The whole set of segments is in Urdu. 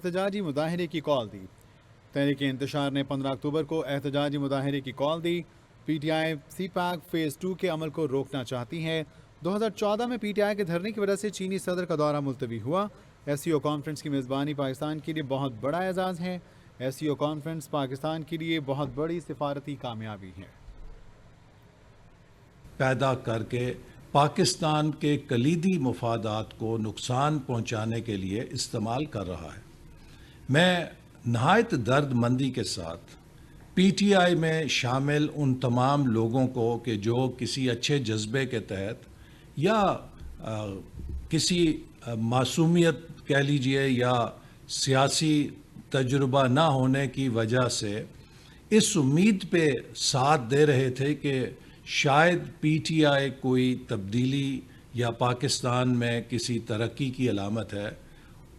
احتجاجی مظاہرے کی کال دی۔ تحریک انتشار نے 15 اکتوبر کو احتجاجی مظاہرے کی کال دی۔ P T I CPEC phase 2 کے عمل کو روکنا چاہتی ہے۔ 2014 میں پی ٹی آئی کے دھرنے کی وجہ سے چینی صدر کا دورہ ملتوی ہوا۔ ایس سی او کانفرنس کی میزبانی پاکستان کے لیے بہت بڑا اعزاز ہے۔ S C O conference Pakistan کے لیے بہت بڑی سفارتی کامیابی ہے۔ پیدا کر کے پاکستان کے کلیدی مفادات کو نقصان پہنچانے کے لیے استعمال کر رہا ہے۔ میں نہایت درد مندی کے ساتھ پی ٹی آئی میں شامل ان تمام لوگوں کو کہ جو کسی اچھے جذبے کے تحت یا کسی معصومیت کہہ لیجئے یا سیاسی تجربہ نہ ہونے کی وجہ سے اس امید پہ ساتھ دے رہے تھے کہ شاید پی ٹی آئی کوئی تبدیلی یا پاکستان میں کسی ترقی کی علامت ہے،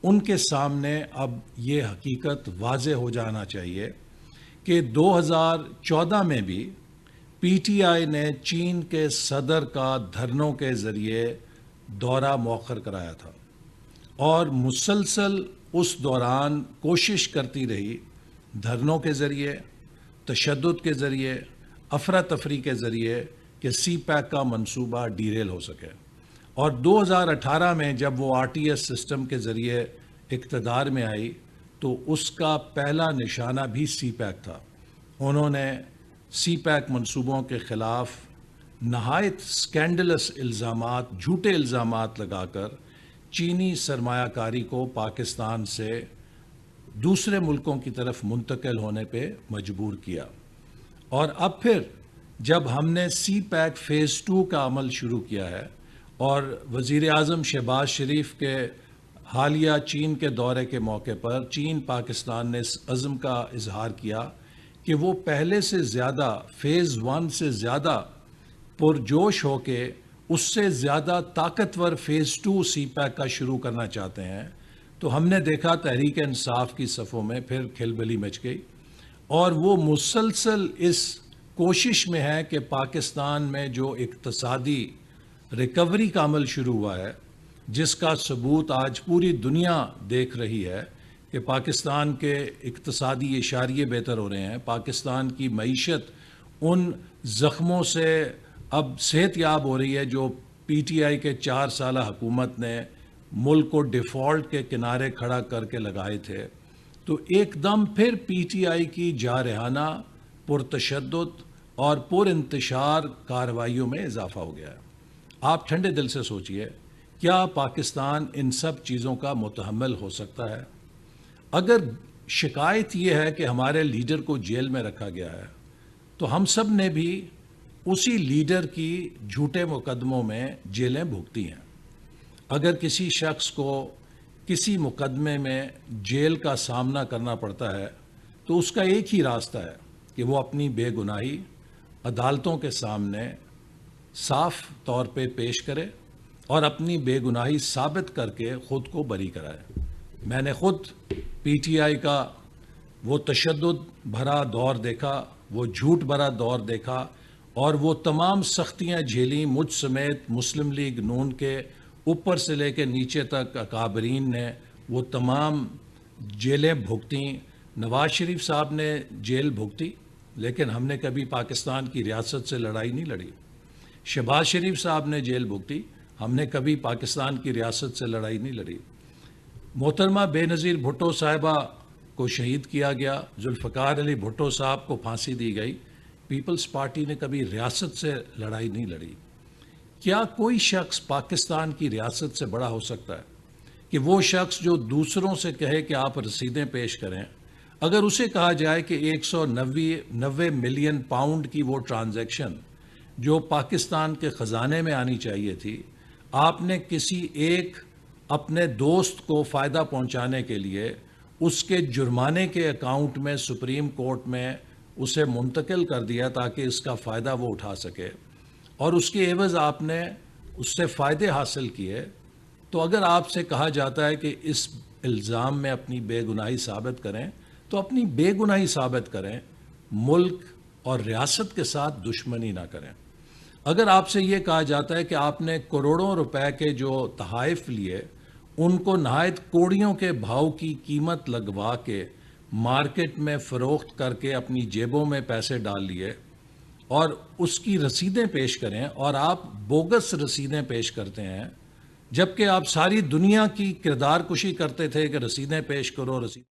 ان کے سامنے اب یہ حقیقت واضح ہو جانا چاہیے کہ 2014 میں بھی پی ٹی آئی نے چین کے صدر کا دھرنوں کے ذریعے دورہ مؤخر کرایا تھا اور مسلسل اس دوران کوشش کرتی رہی دھرنوں کے ذریعے، تشدد کے ذریعے، افراتفری کے ذریعے کہ سی پیک کا منصوبہ ڈیریل ہو سکے۔ اور 2018 میں جب وہ آر ٹی ایس سسٹم کے ذریعے اقتدار میں آئی تو اس کا پہلا نشانہ بھی سی پیک تھا۔ انہوں نے سی پیک منصوبوں کے خلاف نہایت سکینڈلس الزامات، جھوٹے الزامات لگا کر چینی سرمایہ کاری کو پاکستان سے دوسرے ملکوں کی طرف منتقل ہونے پہ مجبور کیا۔ اور اب پھر جب ہم نے سی پیک فیز 2 کا عمل شروع کیا ہے اور وزیر اعظم شہباز شریف کے حالیہ چین کے دورے کے موقع پر چین پاکستان نے اس عزم کا اظہار کیا کہ وہ پہلے سے زیادہ فیز 1 سے زیادہ پرجوش ہو کے اس سے زیادہ طاقتور فیز 2 سی پیک کا شروع کرنا چاہتے ہیں، تو ہم نے دیکھا تحریک انصاف کی صفوں میں پھر کھلبلی مچ گئی اور وہ مسلسل اس کوشش میں ہے کہ پاکستان میں جو اقتصادی ریکوری کا عمل شروع ہوا ہے، جس کا ثبوت آج پوری دنیا دیکھ رہی ہے کہ پاکستان کے اقتصادی اشاریے بہتر ہو رہے ہیں، پاکستان کی معیشت ان زخموں سے اب صحت یاب ہو رہی ہے جو پی ٹی آئی کے 4 سالہ حکومت نے ملک کو ڈیفالٹ کے کنارے کھڑا کر کے لگائے تھے، تو ایک دم پھر پی ٹی آئی کی جارحانہ، پرتشدد اور پر انتشار کارروائیوں میں اضافہ ہو گیا ہے۔ آپ ٹھنڈے دل سے سوچئے، کیا پاکستان ان سب چیزوں کا متحمل ہو سکتا ہے؟ اگر شکایت یہ ہے کہ ہمارے لیڈر کو جیل میں رکھا گیا ہے تو ہم سب نے بھی اسی لیڈر کی جھوٹے مقدموں میں جیلیں بھگتی ہیں۔ اگر کسی شخص کو کسی مقدمے میں جیل کا سامنا کرنا پڑتا ہے تو اس کا ایک ہی راستہ ہے کہ وہ اپنی بے گناہی عدالتوں کے سامنے صاف طور پہ پیش کرے اور اپنی بے گناہی ثابت کر کے خود کو بری کرائے۔ میں نے خود پی ٹی آئی کا وہ تشدد بھرا دور دیکھا، وہ جھوٹ بھرا دور دیکھا اور وہ تمام سختیاں جھیلیں مجھ سمیت مسلم لیگ نون کے اوپر سے لے کے نیچے تک اکابرین نے وہ تمام جیلیں بھگتیں۔ نواز شریف صاحب نے جیل بھگتی لیکن ہم نے کبھی پاکستان کی ریاست سے لڑائی نہیں لڑی۔ شہباز شریف صاحب نے جیل بھگتی، ہم نے کبھی پاکستان کی ریاست سے لڑائی نہیں لڑی۔ محترمہ بے نظیر بھٹو صاحبہ کو شہید کیا گیا، ذوالفقار علی بھٹو صاحب کو پھانسی دی گئی، پیپلز پارٹی نے کبھی ریاست سے لڑائی نہیں لڑی۔ کیا کوئی شخص پاکستان کی ریاست سے بڑا ہو سکتا ہے کہ وہ شخص جو دوسروں سے کہے کہ آپ رسیدیں پیش کریں، اگر اسے کہا جائے کہ 190 ملین پاؤنڈ کی وہ ٹرانزیکشن جو پاکستان کے خزانے میں آنی چاہیے تھی، آپ نے کسی ایک اپنے دوست کو فائدہ پہنچانے کے لیے اس کے جرمانے کے اکاؤنٹ میں سپریم کورٹ میں اسے منتقل کر دیا تاکہ اس کا فائدہ وہ اٹھا سکے، اور اس کے عوض آپ نے اس سے فائدے حاصل کیے، تو اگر آپ سے کہا جاتا ہے کہ اس الزام میں اپنی بے گناہی ثابت کریں تو اپنی بے گناہی ثابت کریں، ملک اور ریاست کے ساتھ دشمنی نہ کریں۔ اگر آپ سے یہ کہا جاتا ہے کہ آپ نے کروڑوں روپے کے جو تحائف لیے ان کو نہایت کوڑیوں کے بھاؤ کی قیمت لگوا کے مارکیٹ میں فروخت کر کے اپنی جیبوں میں پیسے ڈال لیے اور اس کی رسیدیں پیش کریں، اور آپ بوگس رسیدیں پیش کرتے ہیں، جبکہ آپ ساری دنیا کی کردار کشی کرتے تھے کہ رسیدیں پیش کرو، رسید